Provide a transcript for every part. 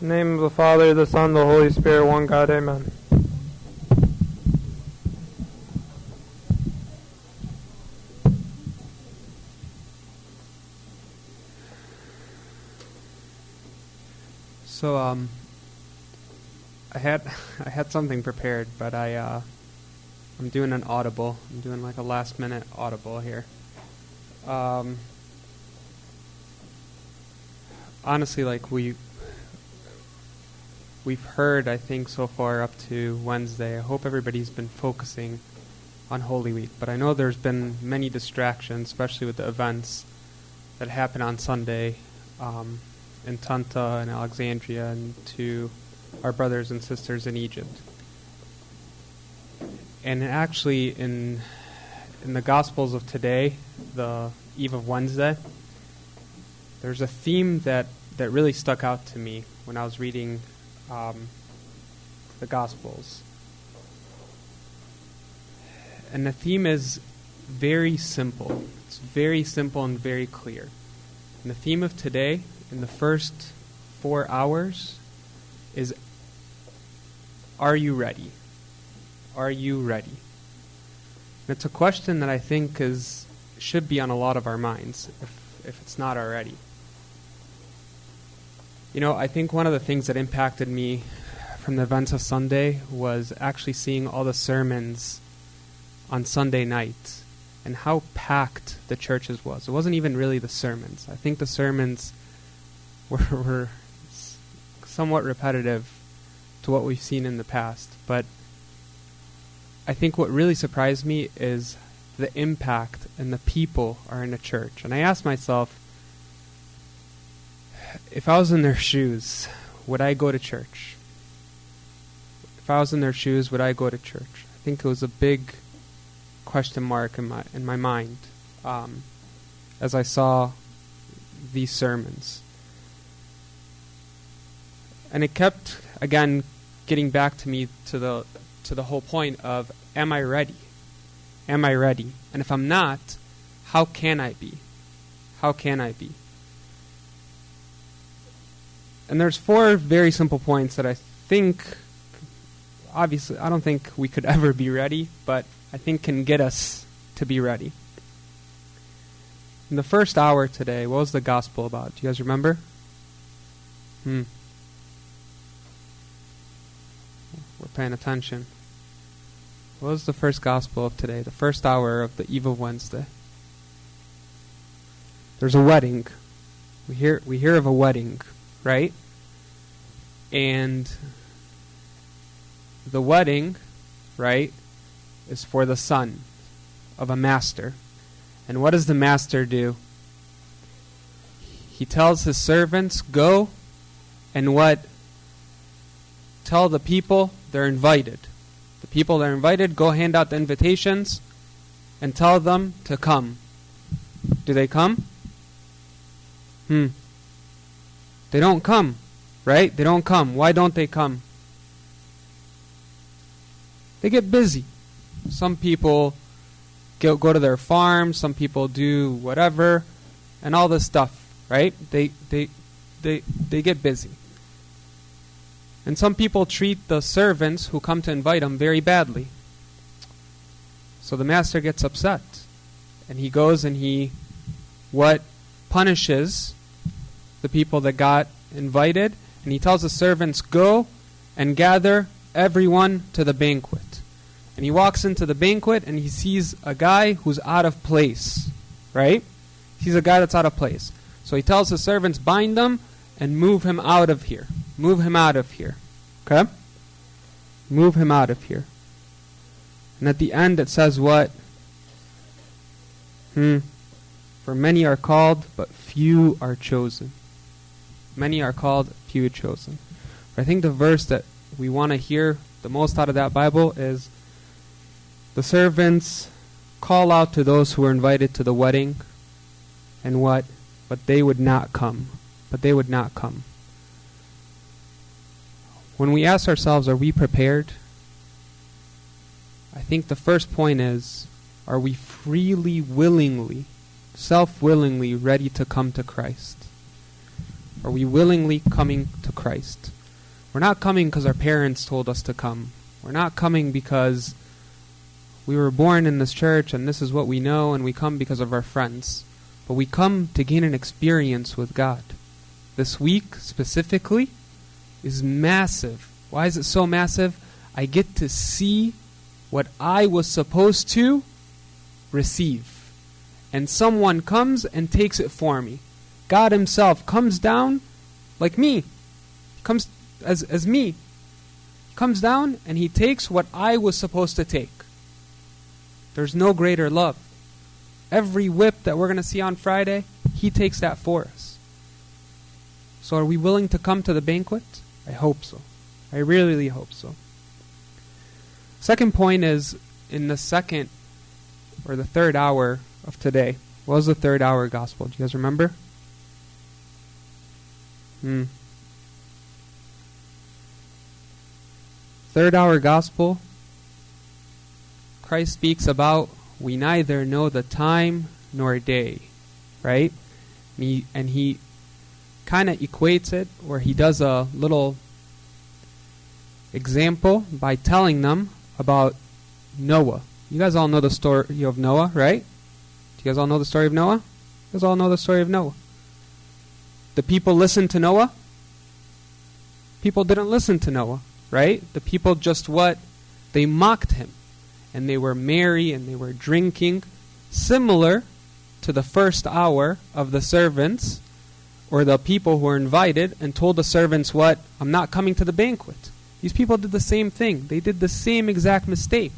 In the name of the Father, the Son, the Holy Spirit, one God, amen. So, I had something prepared, but I'm doing an audible. I'm doing like a last minute audible here. Honestly, like we've heard, I think, so far up to Wednesday. I hope everybody's been focusing on Holy Week, but I know there's been many distractions, especially with the events that happen on Sunday in Tanta and Alexandria, and to our brothers and sisters in Egypt. And actually, in the Gospels of today, the eve of Wednesday, there's a theme that really stuck out to me when I was reading the Gospels. And the theme is very simple. It's very simple and very clear. And the theme of today, in the first 4 hours, is, are you ready? Are you ready? And it's a question that I think should be on a lot of our minds, if it's not already. You know, I think one of the things that impacted me from the events of Sunday was actually seeing all the sermons on Sunday night and how packed the churches was. It wasn't even really the sermons. I think the sermons were somewhat repetitive to what we've seen in the past. But I think what really surprised me is the impact and the people are in a church. And I asked myself, if I was in their shoes, would I go to church? If I was in their shoes, would I go to church? I think it was a big question mark in my mind as I saw these sermons. And it kept, again, getting back to me to the whole point of, am I ready? Am I ready? And if I'm not, how can I be? How can I be? And there's 4 very simple points that I think, obviously, I don't think we could ever be ready, but I think can get us to be ready. In the first hour today, what was the gospel about? Do you guys remember? We're paying attention. What was the first gospel of today? The first hour of the eve of Wednesday. There's a wedding. We hear of a wedding, right? And the wedding, right, is for the son of a master. And what does the master do? He tells his servants, go and what? Tell the people they're invited. The people that are invited, go hand out the invitations and tell them to come. Do they come? They don't come, right? They don't come. Why don't they come? They get busy. Some people go to their farms, some people do whatever, and all this stuff, right? They get busy. And some people treat the servants who come to invite them very badly. So the master gets upset. And he goes and he punishes the people that got invited. And he tells the servants, go and gather everyone to the banquet. And he walks into the banquet and he sees a guy who's out of place. Right? He sees a guy that's out of place. So he tells the servants, bind them and move him out of here. Move him out of here. Okay? Move him out of here. And at the end it says what? For many are called, but few are chosen. Many are called, few are chosen. But I think the verse that we want to hear the most out of that Bible is, the servants call out to those who are invited to the wedding, and what? But they would not come. But they would not come. When we ask ourselves, are we prepared? I think the first point is, are we freely, willingly, self-willingly ready to come to Christ? Are we willingly coming to Christ? We're not coming because our parents told us to come. We're not coming because we were born in this church and this is what we know, and we come because of our friends. But we come to gain an experience with God. This week, specifically, is massive. Why is it so massive? I get to see what I was supposed to receive. And someone comes and takes it for me. God himself comes down like me. Comes as me. Comes down and he takes what I was supposed to take. There's no greater love. Every whip that we're going to see on Friday, he takes that for us. So are we willing to come to the banquet? I hope so. I really hope so. Second point is in the second or the third hour of today. What was the third hour gospel? Do you guys remember? Third hour gospel, Christ speaks about we neither know the time nor day, right? And he kind of equates it, or he does a little example by telling them about Noah. You guys all know the story of Noah, right? Do you guys all know the story of Noah? You guys all know the story of Noah. The people listened to Noah. People didn't listen to Noah, right? The people just what? They mocked him. And they were merry and they were drinking, similar to the first hour of the servants or the people who were invited and told the servants what? I'm not coming to the banquet. These people did the same thing. They did the same exact mistake.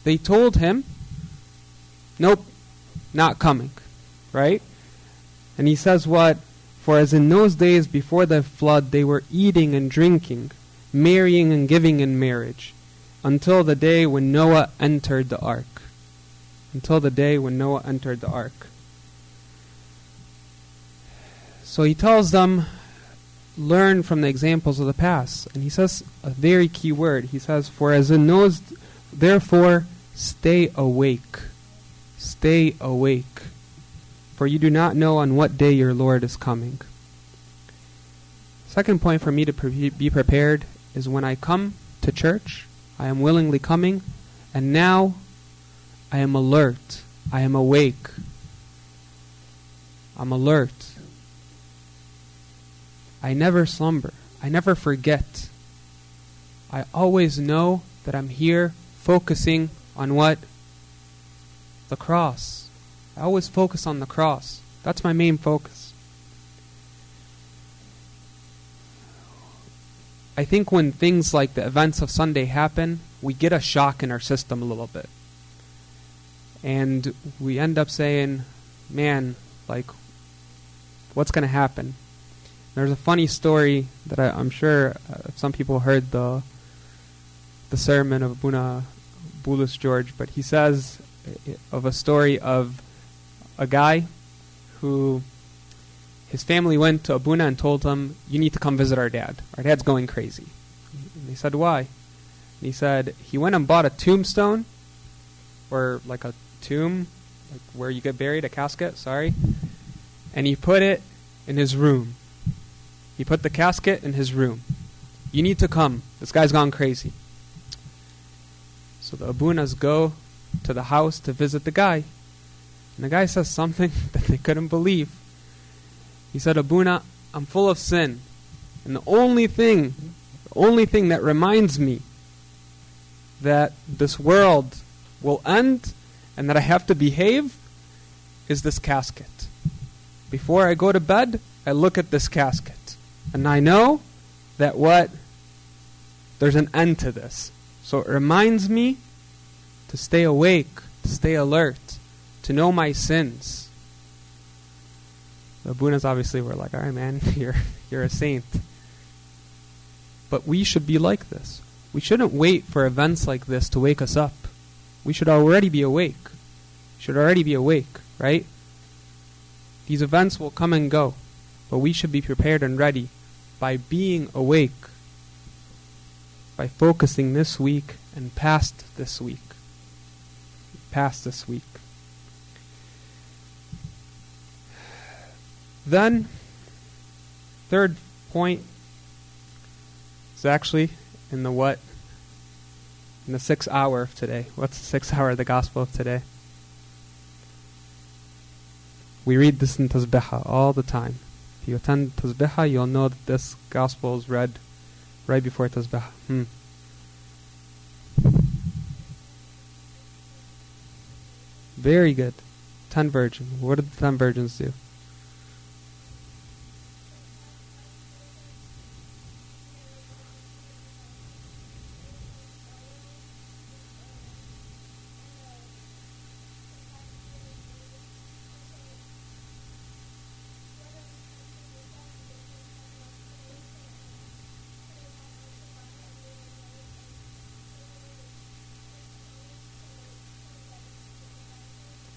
They told him, nope, not coming, right? And he says what? For as in those days before the flood they were eating and drinking, marrying and giving in marriage, until the day when Noah entered the ark. Until the day when Noah entered the ark. So he tells them, learn from the examples of the past. And he says a very key word. He says, for as in those, therefore, stay awake. Stay awake. For you do not know on what day your Lord is coming. Second point for me to be prepared is when I come to church, I am willingly coming, and now I am alert. I am awake. I'm alert. I never slumber. I never forget. I always know that I'm here focusing on what? The cross. I always focus on the cross. That's my main focus. I think when things like the events of Sunday happen, we get a shock in our system a little bit. And we end up saying, man, like, what's going to happen? There's a funny story that I'm sure some people heard the sermon of Abuna Bulus George, but he says of a story of a guy who his family went to Abuna and told him, you need to come visit our dad. Our dad's going crazy. And they said, why? And he said, he went and bought a tombstone, or like a tomb, like where you get buried, a casket, sorry. And he put it in his room. He put the casket in his room. You need to come. This guy's gone crazy. So the Abunas go to the house to visit the guy. And the guy says something that they couldn't believe. He said, Abuna, I'm full of sin. And the only thing that reminds me that this world will end and that I have to behave is this casket. Before I go to bed, I look at this casket. And I know that there's an end to this. So it reminds me to stay awake, to stay alert, to know my sins. The Abunas obviously were like, all right, man, you're a saint. But we should be like this. We shouldn't wait for events like this to wake us up. We should already be awake. Right? These events will come and go, but we should be prepared and ready by being awake, by focusing this week and past this week. Then, third point is actually in the what? In the 6th hour of today. What's the 6th hour of the gospel of today? We read this in Tasbihah all the time. If you attend Tasbihah, you'll know that this gospel is read right before Tasbihah. Very good. 10 virgins. What did the 10 virgins do?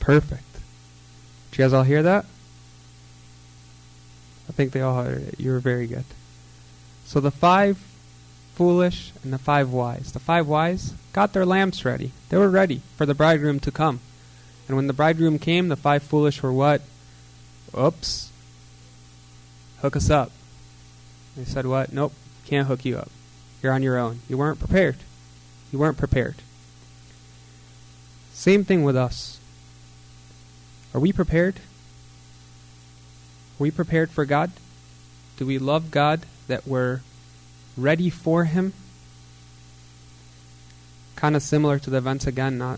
Perfect. Did you guys all hear that? I think they all heard it. You were very good. So the 5 foolish and the 5 wise. The 5 wise got their lamps ready. They were ready for the bridegroom to come. And when the bridegroom came, the 5 foolish were what? Oops. Hook us up. They said what? Nope. Can't hook you up. You're on your own. You weren't prepared. You weren't prepared. Same thing with us. Are we prepared? Are we prepared for God? Do we love God that we're ready for Him? Kind of similar to the events again. I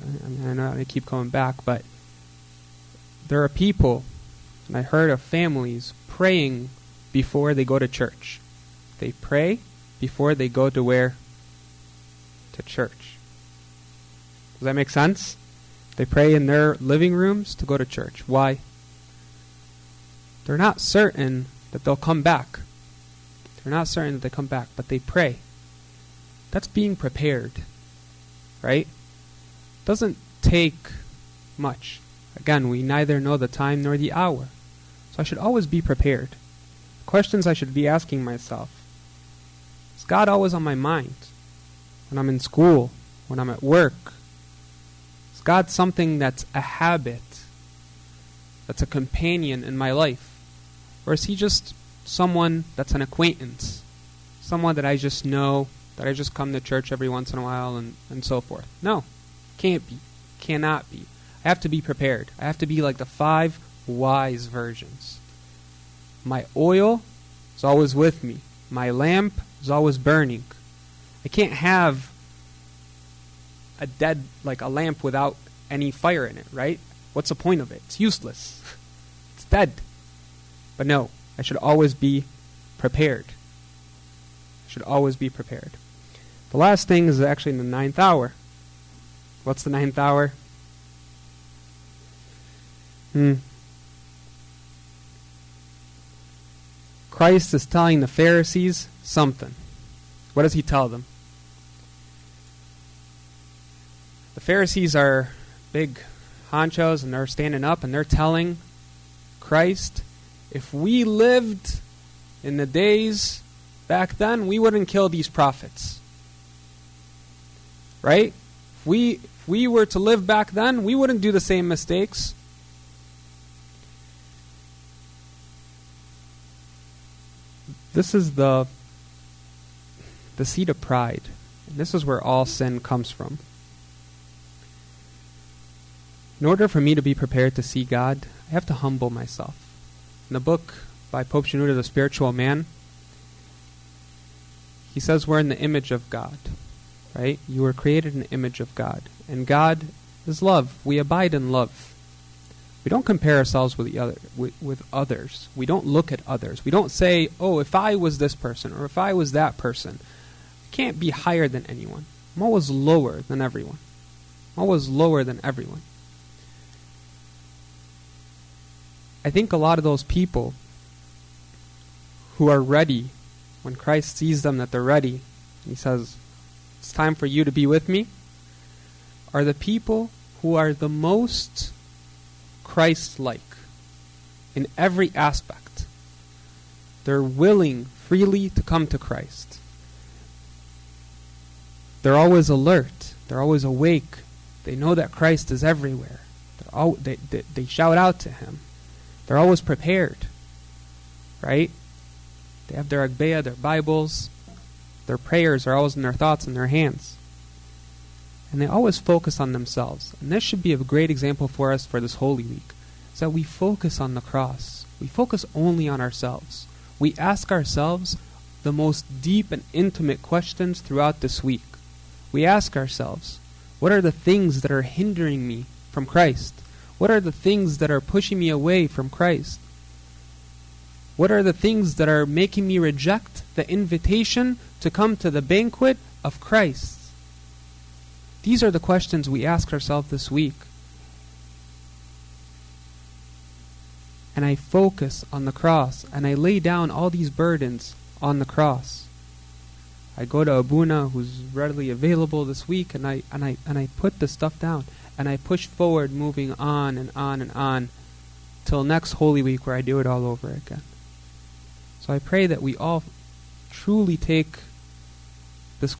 know I keep coming back, but there are people, and I heard of families praying before they go to church. They pray before they go to where? To church. Does that make sense? They pray in their living rooms to go to church. Why? They're not certain that they'll come back. They're not certain that they come back, but they pray. That's being prepared, right? Doesn't take much. Again, we neither know the time nor the hour. So I should always be prepared. Questions I should be asking myself. Is God always on my mind? When I'm in school, when I'm at work? Is God something that's a habit, that's a companion in my life? Or is He just someone that's an acquaintance, someone that I just know, that I just come to church every once in a while and so forth? No, can't be, cannot be. I have to be prepared. I have to be like the 5 wise virgins. My oil is always with me. My lamp is always burning. I can't have a lamp without any fire in it, right? What's the point of it? It's useless. It's dead. But no, I should always be prepared. I should always be prepared. The last thing is actually in the 9th hour. What's the 9th hour? Christ is telling the Pharisees something. What does He tell them? The Pharisees are big honchos, and they're standing up and they're telling Christ, if we lived in the days back then, we wouldn't kill these prophets. Right? If we were to live back then, we wouldn't do the same mistakes. This is the seed of pride. And this is where all sin comes from. In order for me to be prepared to see God, I have to humble myself. In the book by Pope Shenouda, The Spiritual Man, he says we're in the image of God. Right? You were created in the image of God. And God is love. We abide in love. We don't compare ourselves with others. We don't look at others. We don't say, oh, if I was this person or if I was that person. I can't be higher than anyone. I'm always lower than everyone. I'm always lower than everyone. I think a lot of those people who are ready, when Christ sees them that they're ready, He says, it's time for you to be with me, are the people who are the most Christ-like in every aspect. They're willing freely to come to Christ. They're always alert. They're always awake. They know that Christ is everywhere. They shout out to Him. They're always prepared. Right? They have their agbeya, their Bibles. Their prayers are always in their thoughts and their hands. And they always focus on themselves. And this should be a great example for us for this Holy Week. Is that we focus on the cross. We focus only on ourselves. We ask ourselves the most deep and intimate questions throughout this week. We ask ourselves, what are the things that are hindering me from Christ? What are the things that are pushing me away from Christ? What are the things that are making me reject the invitation to come to the banquet of Christ? These are the questions we ask ourselves this week. And I focus on the cross, and I lay down all these burdens on the cross. I go to Abuna, who's readily available this week, and I put the stuff down, and I push forward, moving on and on and on, till next Holy Week where I do it all over again. So I pray that we all truly take